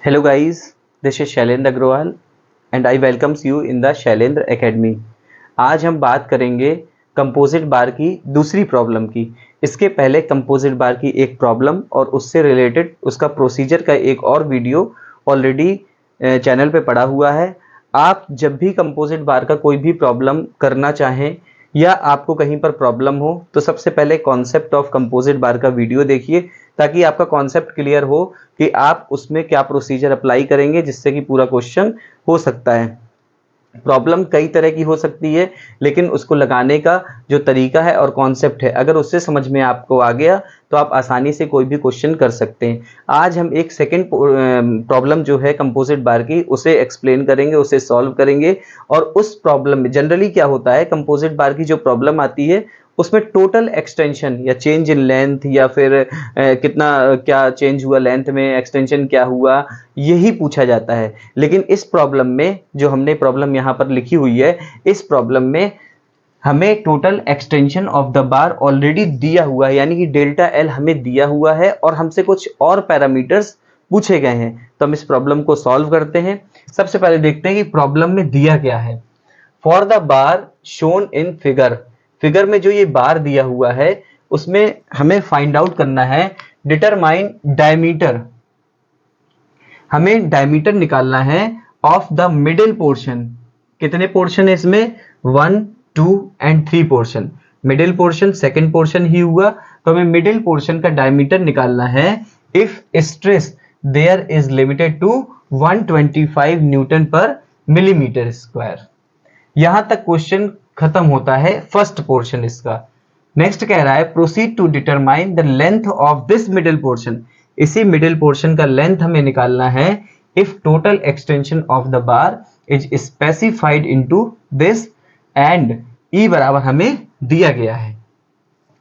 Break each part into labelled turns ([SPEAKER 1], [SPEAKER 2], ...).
[SPEAKER 1] Hello guys, this is Shailendra Agrawal and I welcomes you in the Shailendra academy. आज हम बात करेंगे कंपोजिट बार की दूसरी प्रॉब्लम की। इसके पहले कंपोजिट बार की एक प्रॉब्लम और उससे रिलेटेड उसका प्रोसीजर का एक और वीडियो ऑलरेडी चैनल पे पड़ा हुआ है। आप जब भी कंपोजिट बार का कोई भी प्रॉब्लम करना चाहें या आपको कहीं पर प्रॉब्लम हो तो सबसे पहले कॉन्सेप्ट ऑफ कंपोजिट बार का वीडियो देखिए, ताकि आपका कॉन्सेप्ट क्लियर हो कि आप उसमें क्या प्रोसीजर अप्लाई करेंगे जिससे कि पूरा क्वेश्चन हो सकता है। प्रॉब्लम कई तरह की हो सकती है, लेकिन उसको लगाने का जो तरीका है और कॉन्सेप्ट है, अगर उससे समझ में आपको आ गया तो आप आसानी से कोई भी क्वेश्चन कर सकते हैं। आज हम एक सेकंड प्रॉब्लम जो है कंपोजिट बार की उसे एक्सप्लेन करेंगे, उसे सॉल्व करेंगे। और उस प्रॉब्लम में जनरली क्या होता है, कंपोजिट बार की जो प्रॉब्लम आती है उसमें टोटल एक्सटेंशन या चेंज इन लेंथ या फिर कितना क्या चेंज हुआ लेंथ में, एक्सटेंशन क्या हुआ, यही पूछा जाता है। लेकिन इस प्रॉब्लम में जो हमने प्रॉब्लम यहाँ पर लिखी हुई है, इस प्रॉब्लम में हमें total extension of the bar already दिया हुआ है, यानी कि डेल्टा एल हमें दिया हुआ है और हमसे कुछ और पैरामीटर्स पूछे गए हैं। तो हम इस प्रॉब्लम को सॉल्व करते हैं। सबसे पहले देखते हैं कि प्रॉब्लम में दिया क्या है। For the bar shown in figure, figure में जो ये बार दिया हुआ है उसमें हमें फाइंड आउट करना है डिटरमाइन डायमीटर। हमें डायमीटर निकालना है ऑफ द मिडिल पोर्शन। कितने पोर्शन है इसमें? 1, 2 and 3 portion. Middle portion second portion ही हुआ, तो हमें मिडिल पोर्शन का डायमीटर निकालना है if stress there is limited to 125 newton per millimetre square. यहां तक क्वेश्चन खत्म होता है फर्स्ट पोर्शन इसका। नेक्स्ट कह रहा है proceed to determine the length of this middle portion. इसी मिडिल पोर्शन का लेंथ हमें निकालना है if total extension of the bar is specified into this and E बराबर हमें दिया गया है।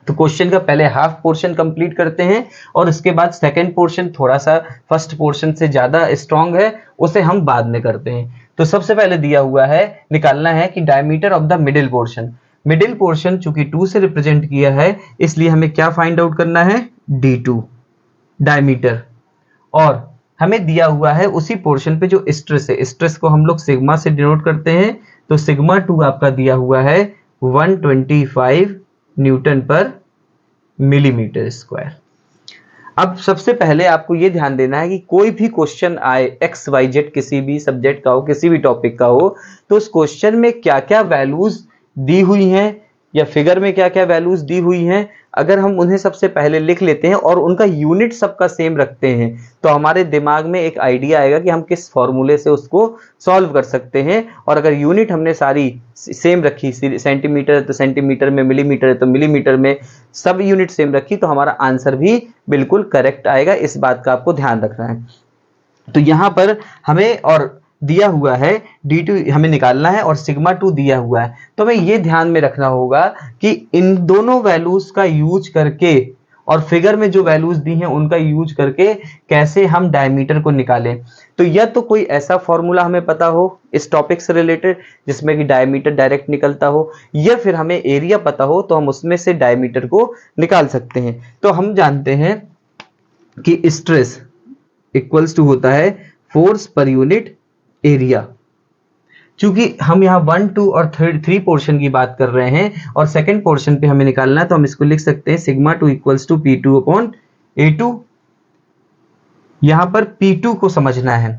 [SPEAKER 1] तो क्वेश्चन का पहले हाफ पोर्शन कंप्लीट करते हैं और उसके बाद सेकंड पोर्शन थोड़ा सा फर्स्ट पोर्शन से ज्यादा स्ट्रांग है, उसे हम बाद में करते हैं। तो सबसे पहले दिया हुआ है, निकालना है कि diameter of the middle portion. Middle portion चूंकि 2 से रिप्रेजेंट किया है, इसलिए हमें क्या फाइंड आउट करना है? D2 diameter. और हमें दिया हुआ है उसी पोर्शन पे जो स्ट्रेस है, स्ट्रेस को हम लोग सिग्मा से डिनोट करते हैं। तो सिग्मा 2 आपका दिया हुआ है 125 न्यूटन पर मिलीमीटर स्क्वायर। अब सबसे पहले आपको यह ध्यान देना है कि कोई भी क्वेश्चन आए एक्स वाई जेड, किसी भी सब्जेक्ट का हो, किसी भी टॉपिक का हो, तो उस क्वेश्चन में क्या क्या वैल्यूज दी हुई हैं या फिगर में क्या क्या वैल्यूज दी हुई हैं, अगर हम उन्हें सबसे पहले लिख लेते हैं और उनका यूनिट सबका सेम रखते हैं, तो हमारे दिमाग में एक आइडिया आएगा कि हम किस फॉर्मूले से उसको सॉल्व कर सकते हैं। और अगर यूनिट हमने सारी सेम रखी, सेंटीमीटर है तो सेंटीमीटर में, मिलीमीटर है तो मिलीमीटर में, सब यूनिट सेम रखी, तो हमारा आंसर भी बिल्कुल करेक्ट आएगा। इस बात का आपको ध्यान रखना है। तो यहां पर हमें और दिया हुआ है D2 हमें निकालना है और सिग्मा 2 दिया हुआ है। तो हमें ये ध्यान में रखना होगा कि इन दोनों वैल्यूज का यूज करके और फिगर में जो वैल्यूज दी हैं उनका यूज करके कैसे हम डायमीटर को निकालें। तो या तो कोई ऐसा फॉर्मूला हमें पता हो इस टॉपिक से रिलेटेड जिसमें कि डायमीटर डायरेक्ट निकलता हो, या फिर हमें एरिया पता हो तो हम उसमें से डायमीटर को निकाल सकते हैं। तो हम जानते हैं कि स्ट्रेस इक्वल्स टू होता है फोर्स पर यूनिट एरिया। चूंकि हम यहाँ 1, 2 और 3 पोर्शन की बात कर रहे हैं और सेकंड पोर्शन पे हमें निकालना है, तो हम इसको लिख सकते हैं sigma 2 equals to P2 upon A2। यहां पर P2 को समझना है।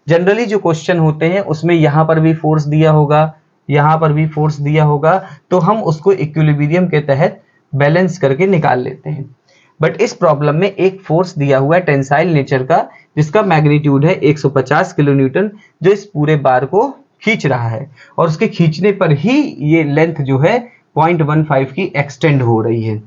[SPEAKER 1] जनरली जो क्वेश्चन होते हैं उसमें यहां पर भी फोर्स दिया होगा, यहां पर भी फोर्स दिया होगा, तो हम उसको इक्विलिब्रियम के तहत बैलेंस करके निकाल लेते हैं। बट इस प्रॉब्लम में एक फोर्स दिया हुआ है टेंसाइल नेचर का, जिसका मैग्नीट्यूड है 150 किलो न्यूटन, जो इस पूरे बार को खींच रहा है और उसके खींचने पर ही ये लेंथ जो है 0.15 की एक्सटेंड हो रही है।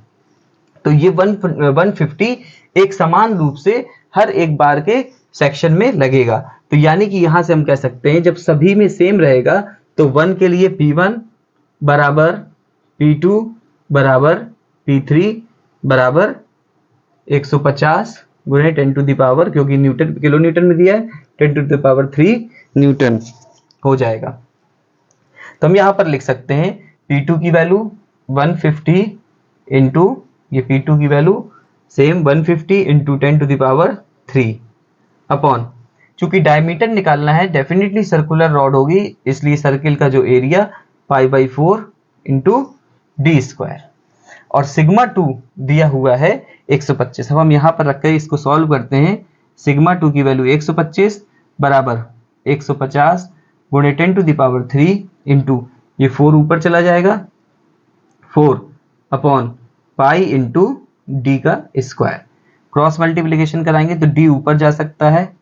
[SPEAKER 1] तो ये 150 एक समान रूप से हर एक बार के सेक्शन में लगेगा। तो यानी कि यहां से हम कह सकते हैं जब सभी में सेम रहेगा तो 1 के लिए P1 बराबर P2 बराबर P3 बराबर 150 गुणे 10 टू द पावर, क्योंकि न्यूटन किलो न्यूटन में दिया है, 10 टू द पावर 3 न्यूटन हो जाएगा। तो हम यहां पर लिख सकते हैं P2 की वैल्यू 150 इंटू ये P2 की value same 150 into 10 to the power 3 upon चूंकि डायमीटर निकालना है डेफिनेटली सर्कुलर रॉड होगी, इसलिए सर्किल का जो एरिया π/4 इंटू डी स्क्वायर, और सिग्मा 2 दिया हुआ है 125। अब हम यहाँ पर रखकर इसको सॉल्व करते हैं। सिग्मा 2 की वैल्यू 125 बराबर 150 गुणे 10⁻³ इंटू ये 4 ऊपर चला जाएगा 4/π इंटू डी का स्क्वायर। क्रॉस मल्टीप्लिकेशन कराएंगे तो डी ऊपर जा सकता है,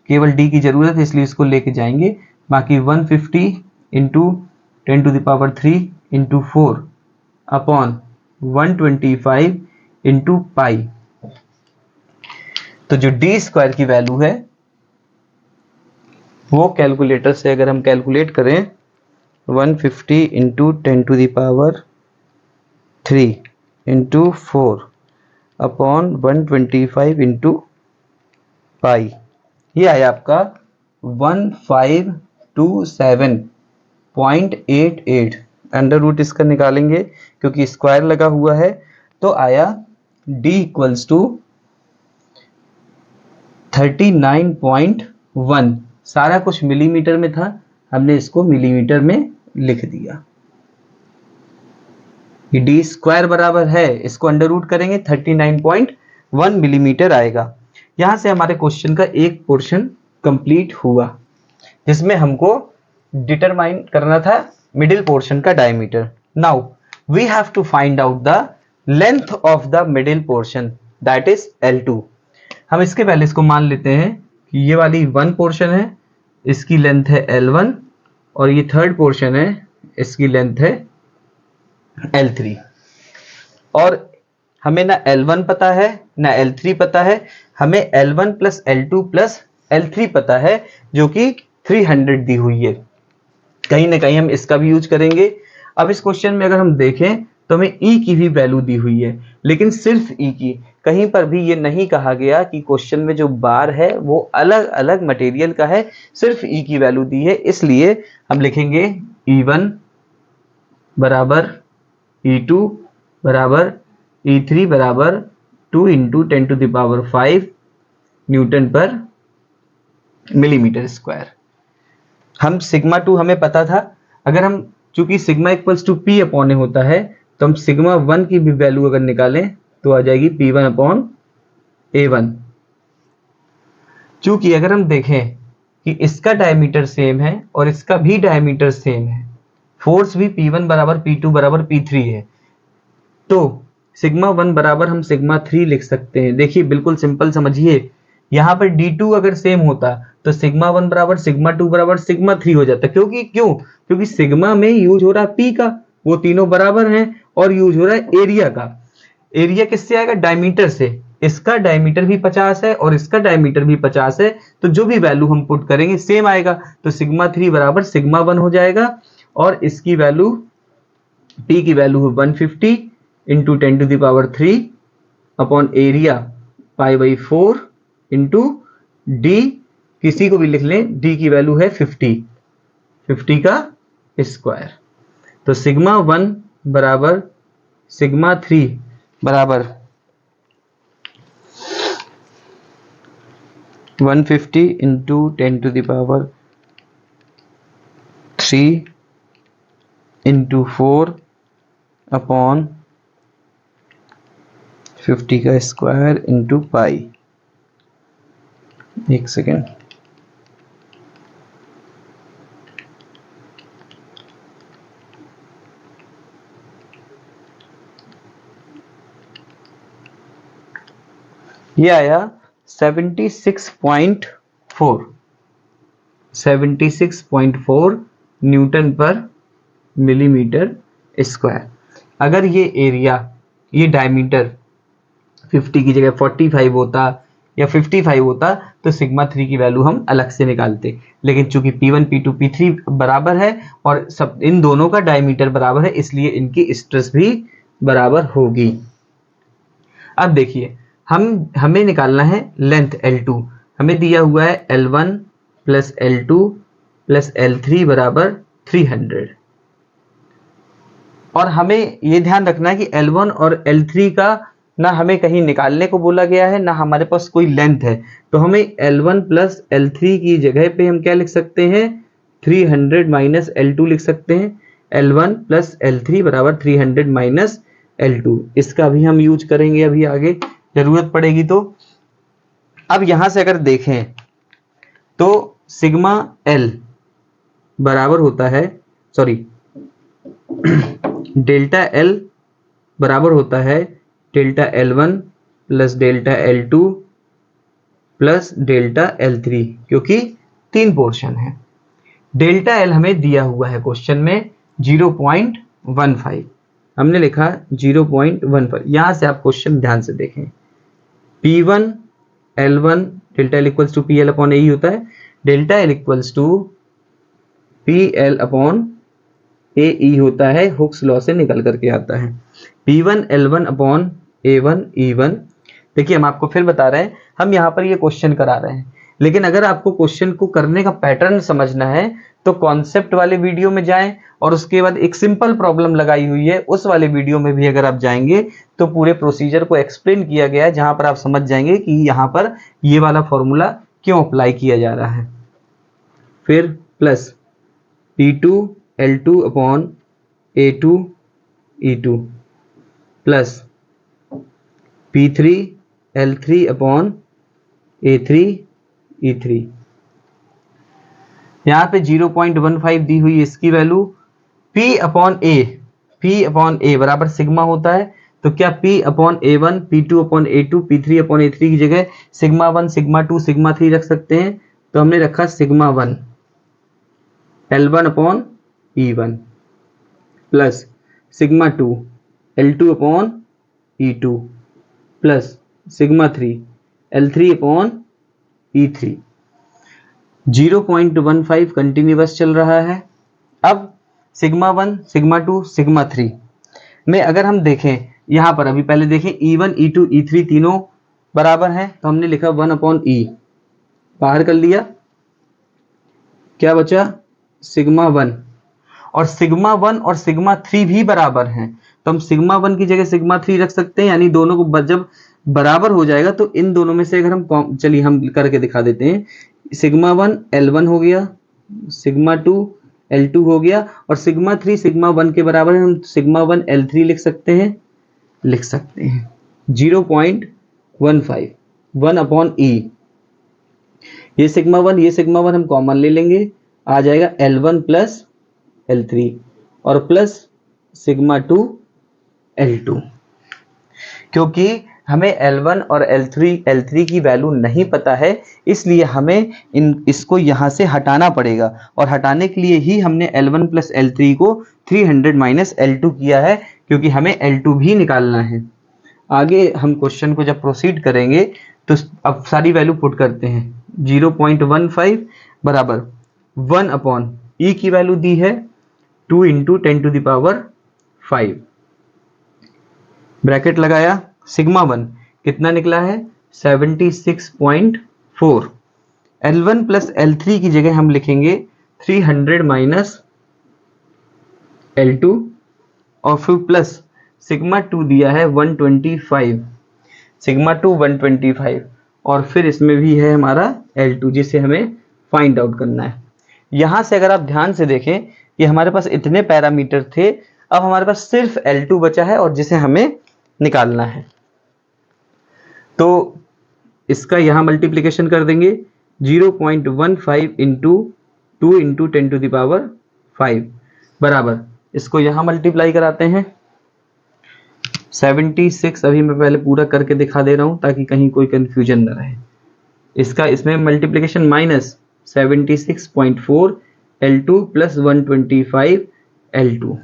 [SPEAKER 1] केवल डी की जरूरत है इसलिए इसको लेके जाएंगे। बाकी 150 इंटू 10⁻³ इंटू 4/125 इंटू पाई। तो जो डी स्क्वायर की वैल्यू है वो कैलकुलेटर से अगर हम कैलकुलेट करें 150 इंटू 10⁻³ इंटू 4/125 इंटू पाई, ये आया आपका 1527.88। अंडर रूट इसका निकालेंगे क्योंकि स्क्वायर लगा हुआ है, तो आया d इक्वल्स टू 39.1। सारा कुछ मिलीमीटर में था, हमने इसको मिलीमीटर में लिख दिया। ये डी स्क्वायर बराबर है, इसको अंडर रूट करेंगे 39.1 मिलीमीटर आएगा। यहां से हमारे क्वेश्चन का एक पोर्शन कंप्लीट हुआ, जिसमें हमको डिटरमाइन करना था मिडिल पोर्शन का diameter. Now we have to find out the length of the middle portion, that is L2। हम इसके पहले इसको मान लेते हैं कि ये वाली 1 पोर्शन है, इसकी लेंथ है L1, और ये थर्ड पोर्शन है, इसकी लेंथ है L3। और हमें ना L1 पता है ना L3 पता है, हमें L1 plus L2 plus L3 पता है जो कि 300 दी हुई है। कहीं ना कहीं हम इसका भी यूज करेंगे। अब इस क्वेश्चन में अगर हम देखें तो हमें E की भी वैल्यू दी हुई है, लेकिन सिर्फ E की, कहीं पर भी ये नहीं कहा गया कि क्वेश्चन में जो बार है वो अलग अलग मटेरियल का है, सिर्फ E की वैल्यू दी है। इसलिए हम लिखेंगे E1 बराबर E2 बराबर E3 बराबर 2 into 10⁵ newton per millimetre square. हम सिग्मा 2 हमें पता था, अगर हम चूंकि sigma equals to P upon A होता है, तो हम सिग्मा 1 की भी वैल्यू अगर निकालें तो आ जाएगी P1 अपॉन A1। चूंकि अगर हम देखें कि इसका डायमीटर सेम है और इसका भी डायमीटर सेम है, फोर्स भी P1 बराबर P2 बराबर P3 है, तो सिग्मा 1 बराबर हम सिग्मा 3 लिख सकते हैं। देखिए बिल्कुल सिंपल समझिए, यहाँ पर D2 अगर सेम होता तो सिग्मा 1 बराबर सिग्मा 2 बराबर सिग्मा 3 हो जाता। क्योंकि सिग्मा में यूज हो रहा है P का, वो तीनों बराबर हैं, और यूज हो रहा है एरिया का। एरिया किससे आएगा? डायमीटर से। इसका डायमीटर भी 50 है और इसका डायमीटर भी 50 है, तो जो भी वैल्यू हम पुट करेंगे सेम आएगा। तो सिग्मा 3 बराबर सिग्मा 1 हो जाएगा, और इसकी वैल्यू P की वैल्यू है 150 into 10⁻³ upon area π/4 into d, किसी को भी लिख लें, डी की वैल्यू है 50 का स्क्वायर। तो सिग्मा 1 बराबर सिग्मा 3 बराबर 150 इंटू 10⁻³ इंटू 4 अपॉन 50 का स्क्वायर इंटू पाई। एक सेकेंड, ये आया 76.4 न्यूटन पर मिलीमीटर स्क्वायर। अगर ये एरिया, ये डायमीटर 50 की जगह 45 होता या 55 होता तो सिग्मा 3 की वैल्यू हम अलग से निकालते, लेकिन चूंकि P1 P2 P3 बराबर है और सब इन दोनों का डायमीटर बराबर है, इसलिए इनकी स्ट्रेस भी बराबर होगी। अब देखिए, हमें निकालना है लेंथ L2। हमें दिया हुआ है L1 plus L2 plus L3 बराबर 300, और हमें ये ध्यान रखना है कि L1 और L3 का ना हमें कहीं निकालने को बोला गया है, ना हमारे पास कोई लेंथ है, तो हमें L1 प्लस L3 की जगह पे हम क्या लिख सकते हैं, 300 माइनस L2 लिख सकते हैं। L1 प्लस L3 बराबर 300 माइनस L2, इसका भी हम यूज करेंगे अभी आगे जरूरत पड़ेगी तो। अब यहां से अगर देखें तो सिग्मा L बराबर होता है, सॉरी डेल्टा L बराबर होता है delta L1 plus delta L2 plus delta L3, क्योंकि 3 पोर्शन है। डेल्टा L हमें दिया हुआ है क्वेश्चन में 0.15, हमने लिखा 0.15। यहां से आप क्वेश्चन ध्यान से देखें, P1 L1 delta L equals to PL upon A होता है, delta L equals to PL upon A होता है, हुक्स लॉ से निकल करके आता है। P1 L1 upon A1 E1। देखिए हम आपको फिर बता रहे हैं, हम यहाँ पर ये क्वेश्चन करा रहे हैं, लेकिन अगर आपको क्वेश्चन को करने का पैटर्न समझना है तो कॉन्सेप्ट वाले वीडियो में जाएं, और उसके बाद एक सिंपल प्रॉब्लम लगाई हुई है उस वाले वीडियो में भी अगर आप जाएंगे तो पूरे प्रोसीजर को एक्सप्लेन किया गया है, जहां पर आप समझ जाएंगे कि यहाँ पर ये वाला फॉर्मूला क्यों अप्लाई किया जा रहा है। फिर plus P2 L2 upon A2 E2 plus P3 L3 upon A3 E3। यहाँ पे 0.15 दी हुई, इसकी वैल्यू P अपॉन A बराबर सिग्मा होता है, तो क्या P upon A1 P2 upon A2 P3 upon A3 की जगह सिग्मा 1 सिग्मा 2 सिग्मा 3 रख सकते हैं, तो हमने रखा sigma 1 L1 upon E1 plus sigma 2 L2 upon E2 plus sigma 3 L3 upon E3। 0.15 continuous चल रहा है। अब सिग्मा 1 सिग्मा 2 सिग्मा 3 में अगर हम देखें, यहां पर अभी पहले देखें E1 E2 E3 तीनों बराबर हैं, तो हमने लिखा 1 अपॉन E, बाहर कर लिया, क्या बचा सिग्मा 1, और सिग्मा 1 और सिग्मा 3 भी बराबर हैं, तो हम सिग्मा 1 की जगह सिग्मा 3 रख सकते हैं, यानी दोनों को जब बराबर हो जाएगा तो इन दोनों में से अगर हम, चलिए हम करके दिखा देते हैं, सिग्मा 1 L1 हो गया, सिग्मा 2 L2 हो गया, और सिग्मा 3 सिग्मा 1 के बराबर है, हम सिग्मा 1 L3 लिख सकते हैं 0.15 1 अपॉन E, ये सिग्मा 1 हम कॉमन ले लेंगे, आ जाएगा L1 प्लस L3 और प्लस सिग्मा 2 L2। क्योंकि हमें L1 और L3 की वैल्यू नहीं पता है, इसलिए हमें इसको यहाँ से हटाना पड़ेगा, और हटाने के लिए ही हमने L1 प्लस L3 को 300 माइनस L2 किया है, क्योंकि हमें L2 भी निकालना है। आगे हम क्वेश्चन को जब प्रोसीड करेंगे तो अब सारी वैल्यू पुट करते हैं, 0.15 बराबर 1 अपॉन E की वैल्यू दी है 2 into 10 to the power 5, bracket लगाया, सिग्मा 1 कितना निकला है 76.4। L1 प्लस L3 की जगह हम लिखेंगे 300 माइनस L2, और फिर प्लस सिग्मा 2 दिया है 125, सिग्मा 2 125, और फिर इसमें भी है हमारा L2 जिसे हमें फाइंड आउट करना है। यहां से अगर आप ध्यान से देखें कि हमारे पास इतने पैरामीटर थे, अब हमारे पास सिर्फ L2 बचा है और जिसे हमें निकालना है, तो इसका यहां मल्टीप्लिकेशन कर देंगे, 0.15 into 2 into 10 to the power 5 बराबर, इसको यहां मल्टीप्लाई कराते हैं 76। अभी मैं पहले पूरा करके दिखा दे रहा हूं ताकि कहीं कोई कंफ्यूजन न रहे। इसका इसमें multiplication minus 76.4 L2 plus 125 L2,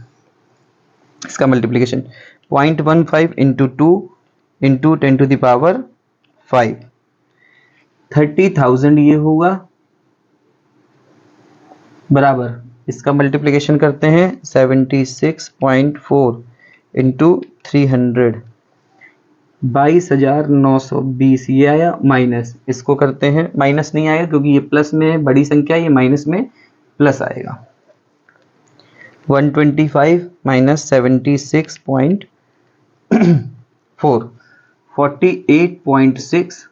[SPEAKER 1] इसका multiplication 0.15 into 2 into 10 to the power 5, 30,000 ये होगा, बराबर इसका मल्टीप्लिकेशन करते हैं 76.4 इंटू 300, 22,920 ये आया, माइनस इसको करते हैं, माइनस नहीं आएगा क्योंकि ये प्लस में है, बड़ी संख्या, ये माइनस में प्लस आएगा, 125 माइनस 76.4 48.6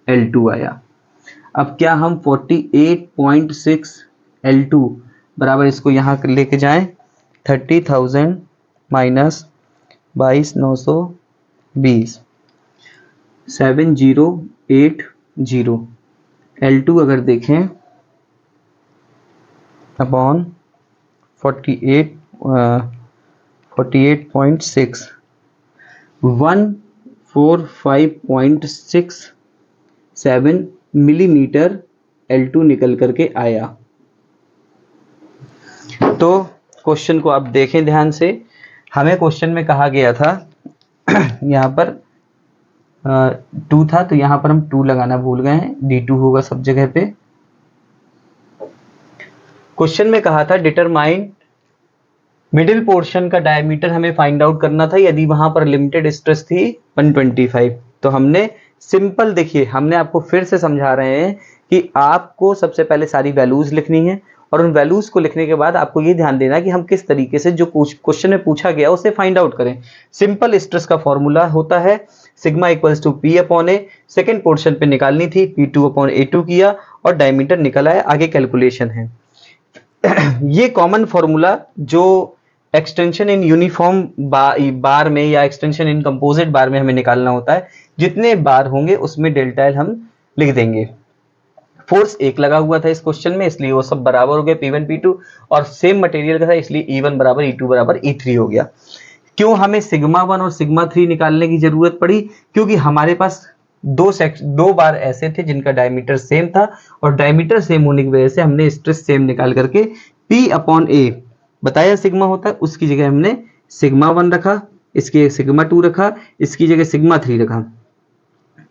[SPEAKER 1] L2 आया। अब क्या हम 48.6 L2 बराबर इसको यहाँ लेके जाएं 30,000 माइनस 22,920 7080 L2 अगर देखें अपॉन 48.6 145.67 मिलीमीटर L2 निकल करके आया। तो क्वेश्चन को आप देखें ध्यान से, हमें क्वेश्चन में कहा गया था यहाँ पर 2 था तो यहाँ पर हम 2 लगाना भूल गए हैं, D2 होगा सब जगह पे। क्वेश्चन में कहा था डिटरमाइन मिडिल पोर्शन का डायमीटर हमें फाइंड आउट करना था यदि वहां पर लिमिटेड स्ट्रेस थी 125। तो हमने सिंपल, देखिए हमने आपको फिर से समझा रहे हैं कि आपको सबसे पहले सारी वैल्यूज लिखनी है और उन वैल्यूज को लिखने के बाद आपको ये ध्यान देना कि हम किस तरीके से जो क्वेश्चन में पूछा गया उसे फाइंड आउट करें। सिंपल स्ट्रेस का फॉर्मूला होता है sigma equals to P upon A, second portion पे निकालनी थी P2 अपॉन A2 किया और डायमीटर निकल आया, आगे कैलकुलेशन है। ये कॉमन फॉर्मूला जो एक्सटेंशन इन यूनिफॉर्म बार में या एक्सटेंशन इन कंपोजिट बार में हमें निकालना होता है, जितने बार होंगे उसमें डेल्टा एल हम लिख देंगे। फोर्स 1 लगा हुआ था इस क्वेश्चन में, इसलिए वो सब बराबर हो गए P1 P2, और सेम मटेरियल का था इसलिए E1 बराबर E2 बराबर E3 हो गया। क्यों हमें सिग्मा 1 और सिग्मा 3 निकालने की जरूरत पड़ी? क्योंकि हमारे पास दो बार ऐसे थे जिनका डायमीटर सेम था और डायमीटर सेम होने की वजह से हमने स्ट्रेस सेम निकाल करके P अपॉन A बताया सिग्मा होता है, उसकी जगह हमने सिग्मा 1 रखा, इसकी सिग्मा 2 रखा, इसकी जगह सिग्मा 3 रखा।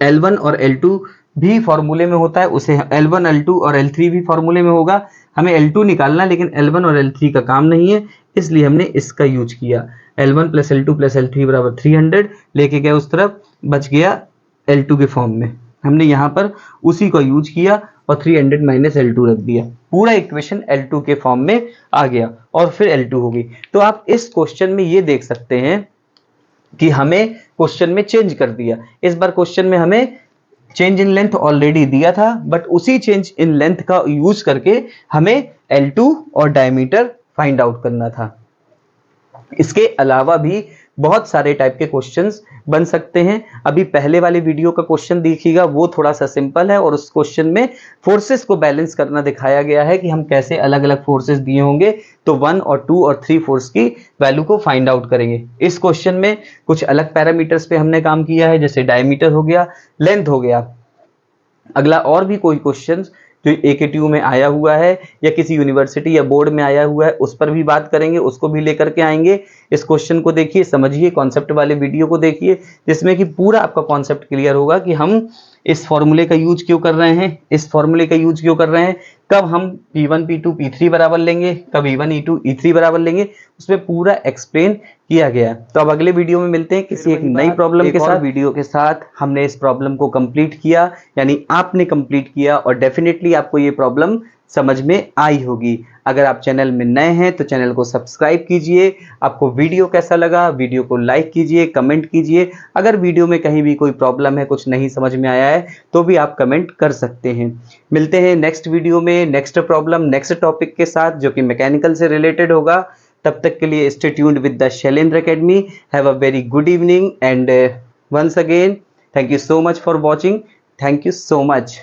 [SPEAKER 1] L1 और L2 भी फॉर्मूले में होता है, उसे L1 L2 और L3 भी फॉर्मूले में होगा। हमें L2 निकालना लेकिन L1 और L3 का काम नहीं है, इसलिए हमने इसका यूज किया। L1 plus L2 plus L3 बराबर 300 लेके गए उस तरफ, बच गया L2 के फॉर्म में। हमने यहाँ पर उसी को यूज किया और 300 माइनस L2 रख दिया, पूरा इक्वेशन L2 के फॉर्म में आ गया और फिर L2 होगी। तो आप इस क्वेश्चन में ये देख सकते हैं कि हमें क्वेश्चन में चेंज कर दिया। इस बार क्वेश्चन में हमें चेंज इन लेंथ ऑलरेडी दिया था, बट उसी चेंज इन लेंथ का यूज करके हमें L2 और डायमीटर फाइंड आउट करना था। इसके अलावा भी बहुत सारे टाइप के क्वेश्चंस बन सकते हैं। अभी पहले वाले वीडियो का क्वेश्चन देखिएगा, वो थोड़ा सा सिंपल है और उस क्वेश्चन में फोर्सेस को बैलेंस करना दिखाया गया है कि हम कैसे अलग अलग फोर्सेस दिए होंगे तो 1 और 2 और 3 फोर्स की वैल्यू को फाइंड आउट करेंगे। इस क्वेश्चन में कुछ अलग पैरामीटर्स पे हमने काम किया है, जैसे डायमीटर हो गया, लेंथ हो गया। अगला और भी कोई क्वेश्चन जो AKTU में आया हुआ है या किसी यूनिवर्सिटी या बोर्ड में आया हुआ है उस पर भी बात करेंगे, उसको भी लेकर के आएंगे। इस क्वेश्चन को देखिए, समझिए, कॉन्सेप्ट वाले वीडियो को देखिए, जिसमें कि पूरा आपका कॉन्सेप्ट क्लियर होगा कि हम इस फॉर्मूले का यूज क्यों कर रहे हैं, इस फॉर्मूले का यूज क्यों कर रहे हैं, कब हम P1 P2 P3 बराबर लेंगे, कब E1 E2 E3 बराबर लेंगे, उसमें पूरा एक्सप्लेन किया गया। तो अब अगले वीडियो में मिलते हैं किसी एक नई प्रॉब्लम के साथ। वीडियो के साथ हमने इस प्रॉब्लम को कंप्लीट किया, यानी आपने कंप्लीट किया और डेफिनेटली आपको ये प्रॉब्लम समझ में आई होगी। अगर आप चैनल में नए हैं तो चैनल को सब्सक्राइब कीजिए। आपको वीडियो कैसा लगा, वीडियो को लाइक कीजिए, कमेंट कीजिए। अगर वीडियो में कहीं भी कोई प्रॉब्लम है, कुछ नहीं समझ में आया है तो भी आप कमेंट कर सकते हैं। मिलते हैं नेक्स्ट वीडियो में नेक्स्ट प्रॉब्लम, नेक्स्ट टॉपिक के साथ जो कि मैकेनिकल से रिलेटेड होगा। तब तक के लिए stay tuned with the Shailendra academy. Have a very good evening and once again thank you so much for watching. Thank you so much.